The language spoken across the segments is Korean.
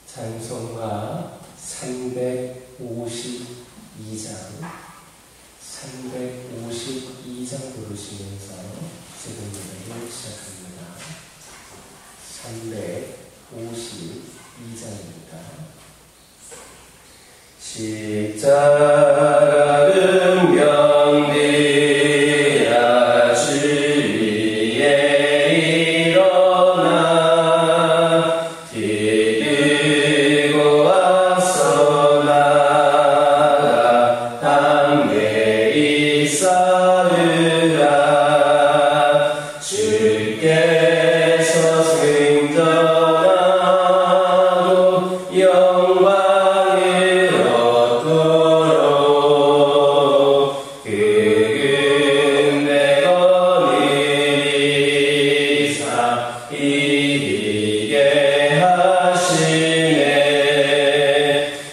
찬송가 352장 부르시면서 지금 노래를 시작합니다. 352장입니다. 십자가 은병되라 주위에 일어나 기르고 앞서 나가 담대히 싸우라 주께서 승전하고 영광을 얻도록 그는 내 거느리사 이기게 하시네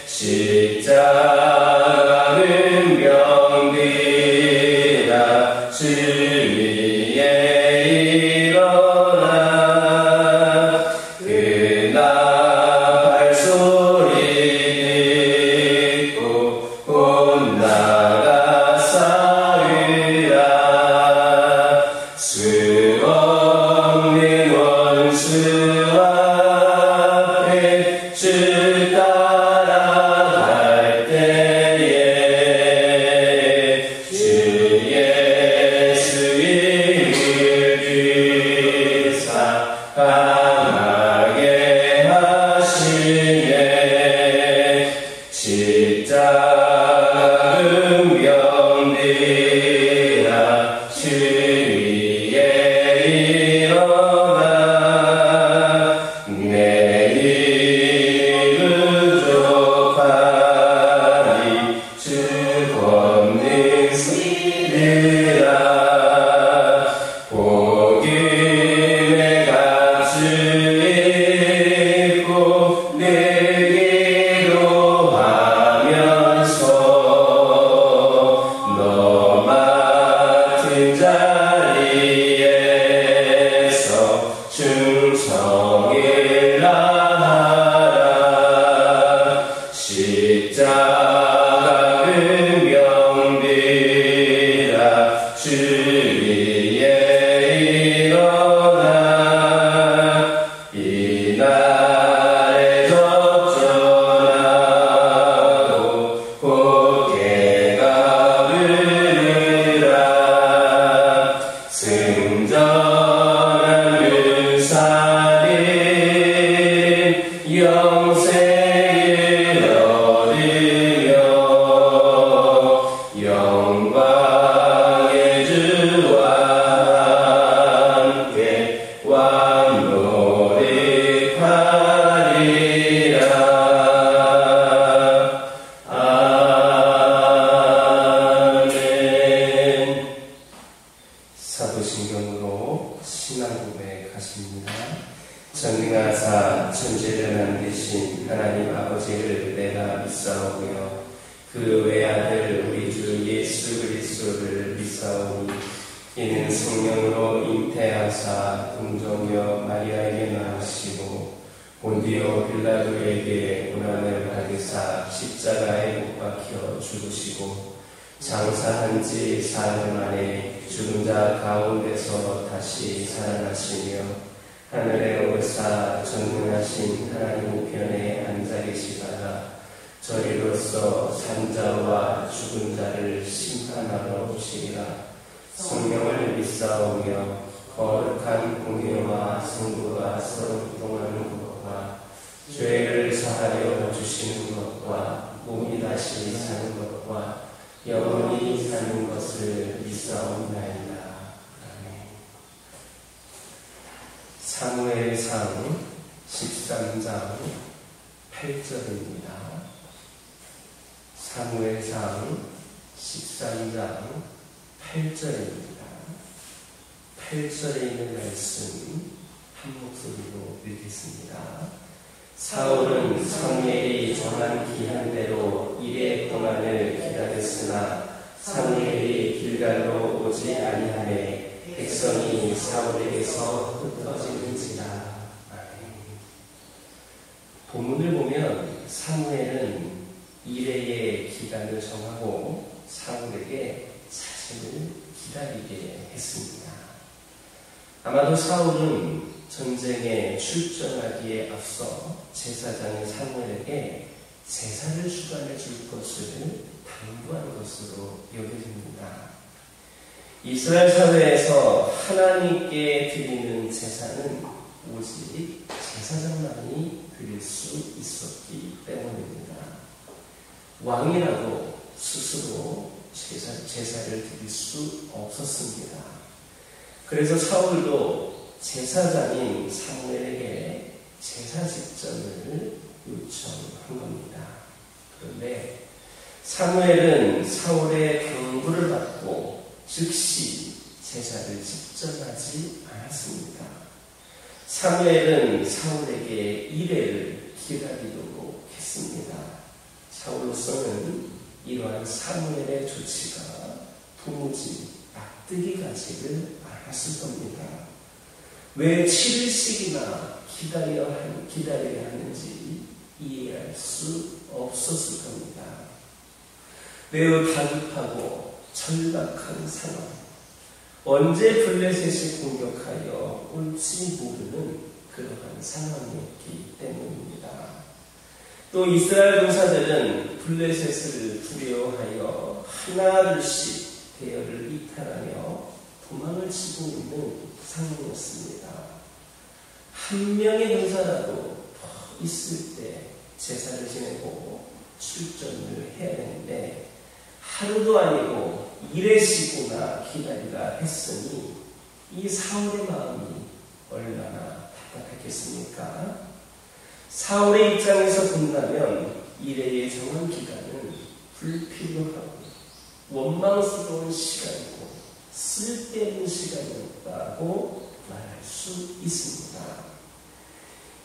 십자가 은병되라 주 위에 일어나 그나 발소리 듣고 곧 나가 싸우라 수 없는 원수 앞에 주 따라갈 때에 주 예수 이름을 주사 강하게 하시네 십자가 은병되라 주 위에 일어나 내 힘이 부족하니 주 권능 쓰리라 복음의 값을 입고 늘 기도하면서 너 맡은 자리에서 충성을 다하라 십자가 은병되라 주 위에 일어나 이날에 접전하고 곧게 가르라 승전한 윤사님 영생을 얻으며 영광의 주와 함께 왕노릇하리라. 아멘. 사도신경으로 신앙 고백하십니다. 전능하사 천지를 만드신 하나님 아버지를 내가 믿사오며 그 외아들 우리 주 예수 그리스도를 믿사오니 이는 성령으로 잉태하사 동정녀 마리아에게 낳으시고 본디오 빌라도에게 고난을 받으사 십자가에 못 박혀 죽으시고 장사한 지 사흘 만에 죽은 자 가운데서 다시 살아나시며 하늘에 오르사 전능하신 하나님 우편에 앉아 계시다가 저리로서 산자와 죽은 자를 심판하러 오시리라. 성령을 믿사오며 거룩한 공예와 성부가 서로 교통하는 것과 죄를 사하여 주시는 것과 몸이 다시 사는 것과 영원히 사는 것을 믿사옵나이다. 아멘. 사무엘상 13장 8절입니다. 사무엘상 13장 8절입니다. 8절에 있는 말씀 한 목소리로 읽겠습니다. 사울은 사무엘이 정한 기한대로 이레 동안을 기다렸으나 사무엘이 길갈로 오지 아니하매 백성이 사울에게서 흩어지는지라. 본문을 보면 사무엘은 이레의 기간을 정하고 사울에게 사신을 기다리게 했습니다. 아마도 사울은 전쟁에 출전하기에 앞서 제사장인 사무엘에게 제사를 주관해 줄 것을 당부한 것으로 여겨집니다. 이스라엘 사회에서 하나님께 드리는 제사는 오직 제사장만이 드릴 수 있었기 때문입니다. 왕이라도 스스로 제사를 드릴 수 없었습니다. 그래서 사울도 제사장인 사무엘에게 제사 직전을 요청한 겁니다. 그런데 사무엘은 사울의 당부를 받고 즉시 제사를 직전하지 않았습니다. 사무엘은 사울에게 이레를 기다리도록 했습니다. 사울로서는 이러한 사무엘의 조치가 도무지 납득이 가지를 않았을 겁니다. 왜 7일씩이나 기다려야 하는지 이해할 수 없었을 겁니다. 매우 다급하고 절박한 상황, 언제 블레셋이 공격하여 올지 모르는 그러한 상황이었기 때문입니다. 또 이스라엘 군사들은 블레셋을 두려워하여 하나둘씩 대열을 이탈하며 도망을 치고 있는 상황이었습니다. 한 명의 군사라도 더 있을 때 제사를 지내고 출전을 해야 되는데 하루도 아니고 이레시구나 기다리라 했으니 이 사울의 마음이 얼마나 답답했겠습니까? 사울의 입장에서 본다면 이레의 정한 기간은 불필요하고 원망스러운 시간이고 쓸데없는 시간이었다고 말할 수 있습니다.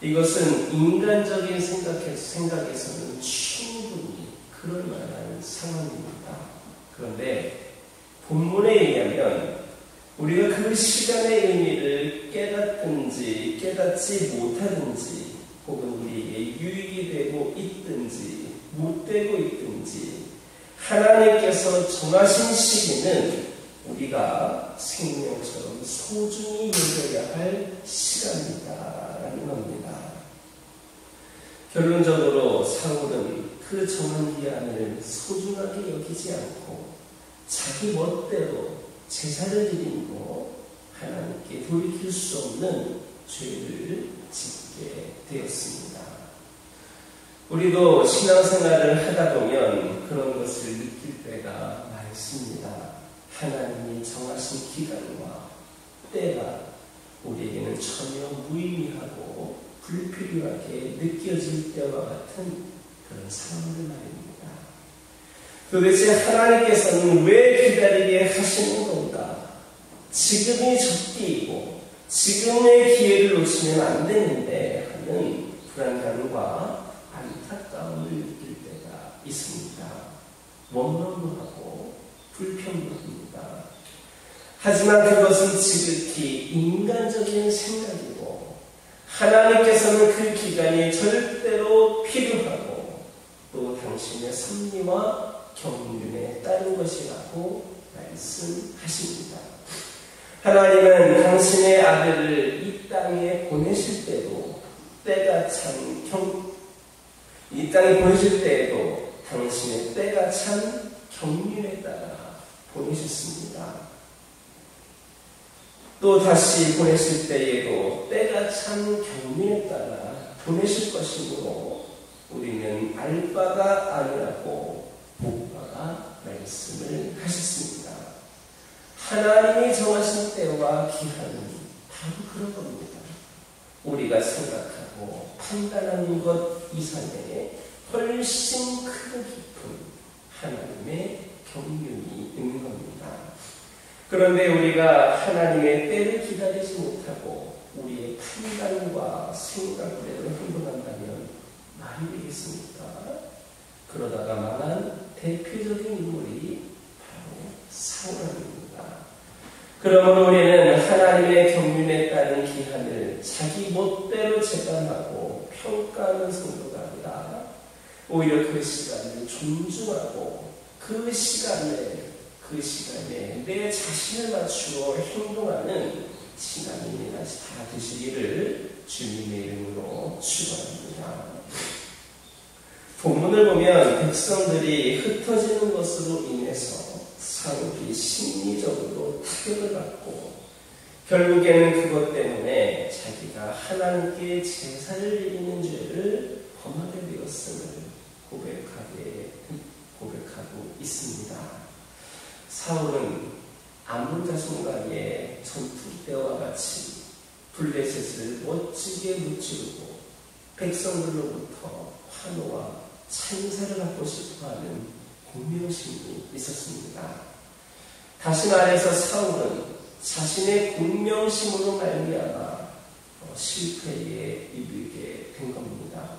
이것은 인간적인 생각에서는 충분히 그럴 만한 상황입니다. 그런데 본문에 의하면 우리가 그 시간의 의미를 깨닫든지 깨닫지 못하든지 혹은 우리에게 유익이 되고 있든지 못 되고 있든지 하나님께서 정하신 시기는 우리가 생명처럼 소중히 여겨야 할 시간이다라는 겁니다. 결론적으로 사울은 그 정한 기한을 소중하게 여기지 않고 자기 멋대로 제사를 드리고 하나님께 돌이킬 수 없는 죄를 짓게 되었습니다. 우리도 신앙생활을 하다 보면 그런 것을 느낄 때가 많습니다. 하나님이 정하신 기간과 때가 우리에게는 전혀 무의미하고 불필요하게 느껴질 때와 같은 그런 상황들 말입니다. 도대체 하나님께서는 왜 기다리게 하시는 건가? 지금이 적기이고 지금의 기회를 놓치면 안 되는데 하는 불안감과 안타까움을 느낄 때가 있습니다. 원망하고 불평합니다. 하지만 그것은 지극히 인간적인 생각이고 하나님께서는 그 기간이 절대로 필요하고 또 당신의 섭리와 경륜에 따른 것이라고 말씀하십니다. 하나님은 당신의 아들을 이 땅에 보내실 때도 이 땅에 보내실 때에도 당신의 때가 찬 경륜에 따라 보내셨습니다. 또 다시 보내실 때에도 때가 찬 경륜에 따라 보내실 것이므로 우리는 알 바가 아니라고 볼 바가 말씀을 하셨습니다. 하나님이 정하신 때와 기한은 바로 그런 겁니다. 우리가 생각하고 판단하는 것 이상에 훨씬 크고 깊은 하나님의 경륜이 있는 겁니다. 그런데 우리가 하나님의 때를 기다리지 못하고 우리의 판단과 생각대로 행동한다면 말이 되겠습니까? 그러다가 망한 대표적인 인물이 바로 사울입니다. 그러므로 우리는 하나님의 경륜에 따른 기한을 자기 멋대로 재단하고 평가하는 성도가 아니라 오히려 그 시간을 존중하고 그 시간에 내 자신을 맞추어 행동하는 시간이 다 되시기를 주님의 이름으로 축원합니다. 본문을 보면 백성들이 흩어지는 것으로 인해서 사울이 심리적으로 타격을 받고 결국에는 그것 때문에 자기가 하나님께 제사를 드리는 죄를 범하게 되었음을 고백하고 있습니다. 사울은 암몬 자손과의 전투 때와 같이 블레셋을 멋지게 무찌르고 백성들로부터 환호와 찬사를 받고 싶어하는 공명심이 있었습니다. 다시 말해서 사울은 자신의 공명심으로 말미암아 실패에 이르게 된 겁니다.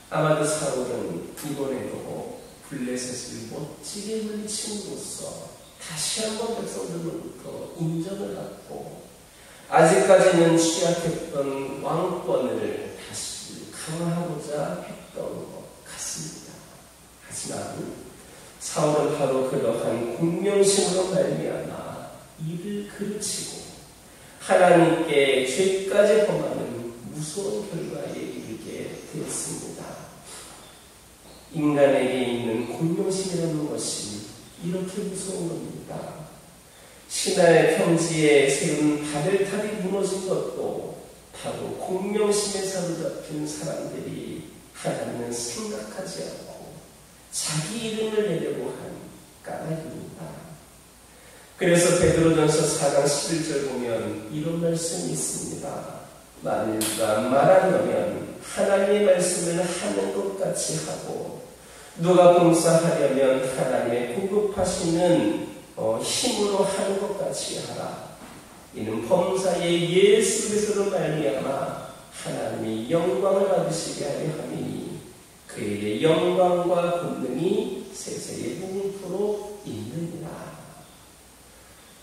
아마도 사울은 이번에도 블레셋을 멋지게 물리침으로써 다시 한번 백성들로부터 인정을 받고 아직까지는 취약했던 왕권을 다시 강화하고자 했던 것 같습니다. 하지만 사울은 바로 그러한 공명심으로 말미암아 이를 그르치고 하나님께 죄까지 범하는 무서운 결과에 이르게 되었습니다. 인간에게 있는 공명심이라는 것이 이렇게 무서운 겁니다. 신하의 평지에 세운 바벨탑이 무너진 것도 바로 공명심에 사로잡힌 사람들이 하나님을 생각하지 않고 자기 이름을 내려고 한 까닭입니다. 그래서 베드로전서 4장 11절 보면 이런 말씀이 있습니다. 만일 누가 말하려면 하나님의 말씀을 하는 것 같이 하고 누가 봉사하려면 하나님의 공급하시는 힘으로 하는 것 같이 하라. 이는 범사의 예수 그리스도로 말미암아 하나님이 영광을 받으시게 하려 함이니 그에게 영광과 권능이 세세에 무궁토록 있느니라.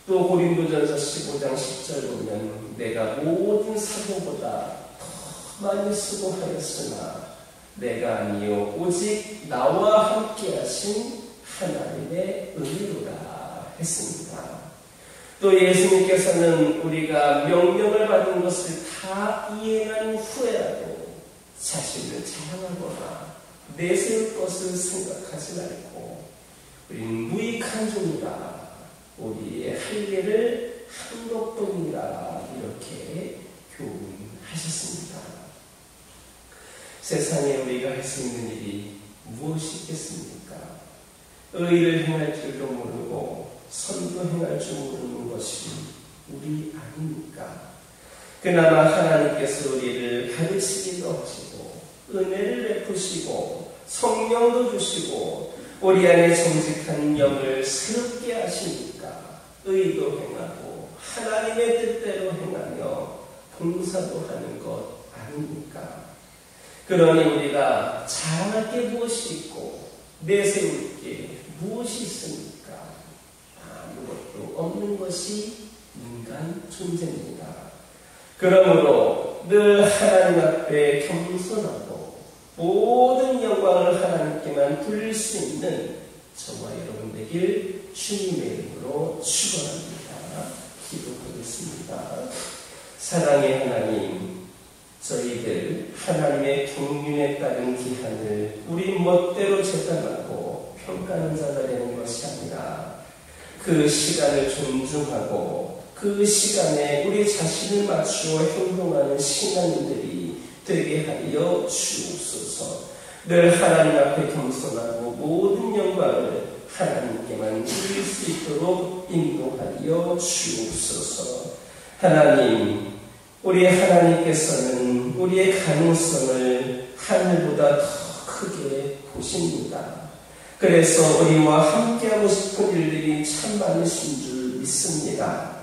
또 고린도전서 15장 10절 보면 내가 모든 사도보다 더 많이 수고하였으나 내가 아니요 오직 나와 함께 하신 하나님의 은혜로라 했습니다. 또 예수님께서는 우리가 명령을 받은 것을 다 이행한 후에라도 자신을 자랑하거나 내세울 것을 생각하지 말고 우리는 무익한 종이라 우리의 할 일을 한 것뿐이라 이렇게 교훈하셨습니다. 세상에 우리가 할 수 있는 일이 무엇이 있겠습니까? 의를 행할 줄도 모르고 선도 행할 줄 모르는 것이 우리 아닙니까? 그나마 하나님께서 우리를 가르치기도 하시고 은혜를 베푸시고 성령도 주시고 우리 안에 정직한 영을 새롭게 하시니까 의도 행하고 하나님의 뜻대로 행하며 봉사도 하는 것 아닙니까? 그러니 우리가 자랑할 게 무엇이 있고 내세울 게 무엇이 있습니까? 아무것도 없는 것이 인간 존재입니다. 그러므로 늘 하나님 앞에 겸손하고 모든 영광을 하나님께만 돌릴 수 있는 저와 여러분 되길 주님의 이름으로 축원합니다. 기도하겠습니다. 사랑의 하나님, 저희들 하나님의 경륜에 따른 기한을 우리 멋대로 재단하고 평가하는 자가 되는 것이 아니라 그 시간을 존중하고 그 시간에 우리 자신을 맞추어 행동하는 신앙인들이 되게 하여 주옵소서. 늘 하나님 앞에 겸손하고 모든 영광을 하나님께만 드릴 수 있도록 인도하여 주옵소서. 하나님, 우리 하나님께서는 우리의 가능성을 하늘보다 더 크게 보십니다. 그래서 우리와 함께하고 싶은 일들이 참 많으신 줄 믿습니다.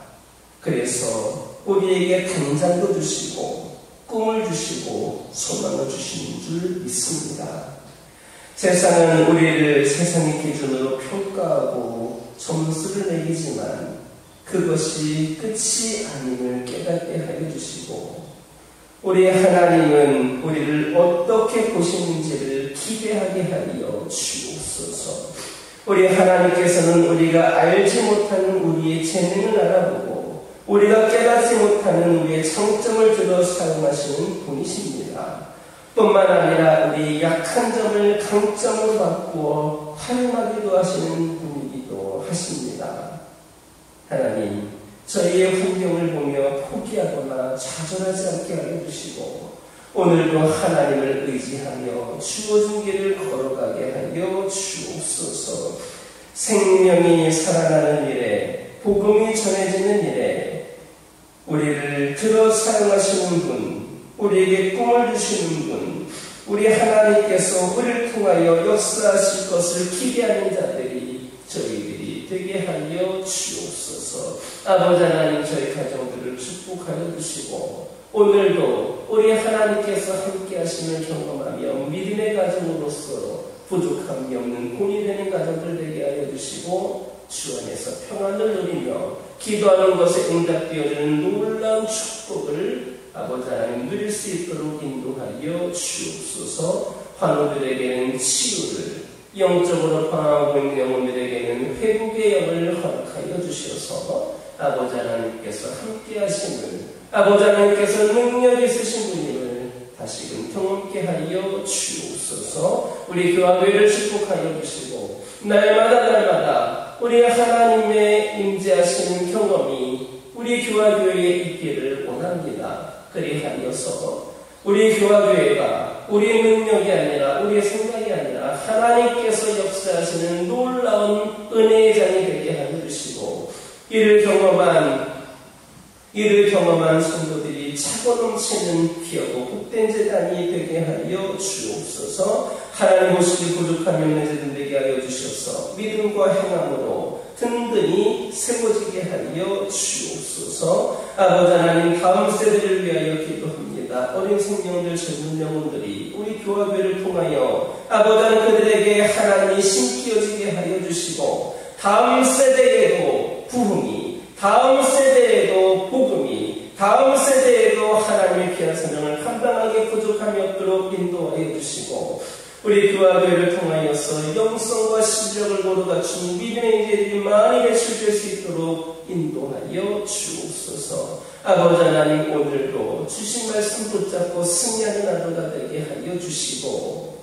그래서 우리에게 당장도 주시고 꿈을 주시고 소망을 주시는 줄 믿습니다. 세상은 우리를 세상의 기준으로 평가하고 점수를 매기지만 그것이 끝이 아님을 깨닫게 하여 주시고 우리 하나님은 우리를 어떻게 보시는지를 기대하게 하여 주옵소서. 우리 하나님께서는 우리가 알지 못하는 우리의 재능을 알아보고 우리가 깨닫지 못하는 우리의 장점을 들어 사용하시는 분이십니다. 뿐만 아니라 우리 약한 점을 강점으로 바꾸어 활용하기도 하시는 분이기도 하십니다. 하나님, 저희의 환경을 보며 포기하거나 좌절하지 않게 하여 주시고 오늘도 하나님을 의지하며 주어진 길을 걸어가게 하여 주옵소서. 생명이 살아나는 일에, 복음이 전해지는 일에 우리를 들어 사용하시는 분, 우리에게 꿈을 주시는 분, 우리 하나님께서 우리를 통하여 역사하실 것을 기대하는 자들이 저희들이 되게 하여 주옵소서. 아버지 하나님, 저희 가정들을 축복하여 주시고 오늘도 우리 하나님께서 함께 하심을 경험하며 믿음의 가정으로서 부족함이 없는 본이 되는 가정들 되게 하여 주시고 주 안에서 평안을 누리며 기도하는 것에 응답되어지는 놀라운 축복을 아버지 하나님 누릴 수 있도록 인도하여 주옵소서. 환우들에게는 치유를, 영적으로 방황하고 있는 영혼들에게는 회복의 영을 허락하여 주셔서 아버지 하나님께서 함께 하심을, 아버지 하나님께서 능력 있으신 분임을 다시금 경험케 하여 주옵소서. 우리 교회를 축복하여 주시고 날마다 우리 하나님의 임재하시는 경험이 우리 교회에 있기를 원합니다. 그리하여서 우리 교회가 우리의 능력이 아니라 우리의 생각이 아니라 하나님께서 역사하시는 놀라운 은혜의 장이 되게 하여 주시고 이를 경험한 성도들이 차고 넘치는 귀하고 복된 재단이 되게 하여 주옵소서. 하나님 보시기 부족함이 없는 재단 되게 하여 주셔서 믿음과 행함으로 든든히 세워지게 하여 주옵소서. 아버지 하나님, 다음 세대를 위하여 기도합니다. 어린 생명들, 젊은 영혼들이 우리 교회를 통하여 아버지 하나님 그들에게 하나님이 심기어지게 하여 주시고 다음 세대에도 부흥이, 다음 세대에도 복음이, 다음 세대에도 하나님의 귀한 사명을 감당하기 부족함이 없도록 인도하여 주시고 우리 교회를 통하여서 영성과 실력을 고루 갖춘 믿음의 인재들이 많이 배출될 수 있도록 인도하여 주옵소서. 아버지 하나님, 오늘도 주신 말씀 붙잡고 승리하는 하루가 되게 하여 주시고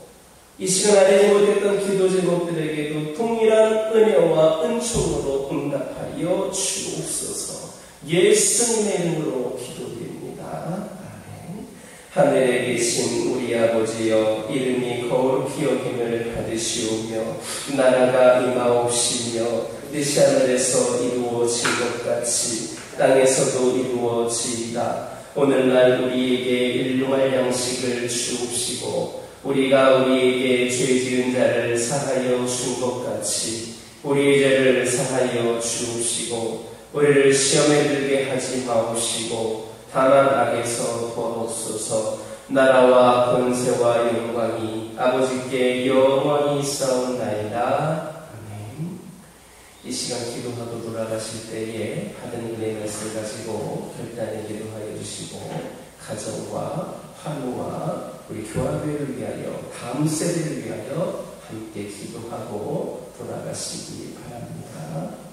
이 시간 알지 못했던 기도 제목들에게도 동일한 은혜와 은총으로 응답하여 주옵소서. 예수님의 이름으로 기도드립니다. 아멘. 하늘에 계신 우리 아버지여, 이름이 거룩히 여김을 받으시오며 나라가 임하옵시며 뜻이 하늘에서 이루어진 것 같이 땅에서도 이루어지이다. 오늘날 우리에게 일용할 양식을 주옵시고 우리가 우리에게 죄 지은 자를 사하여 준 것 같이 우리의 죄를 사하여 주옵시고 우리를 시험에 들게 하지 마옵시고 다만 악에서 도와옵소서. 나라와 권세와 영광이 아버지께 영원히 있사옵나이다. 아멘. 이 시간 기도하고 돌아가실 때에 받은 은혜의 말씀을 가지고 결단에 기도하여 주시고 가정과 환우와 우리 교회를 위하여, 다음 세대를 위하여 함께 기도하고 돌아가시기 바랍니다.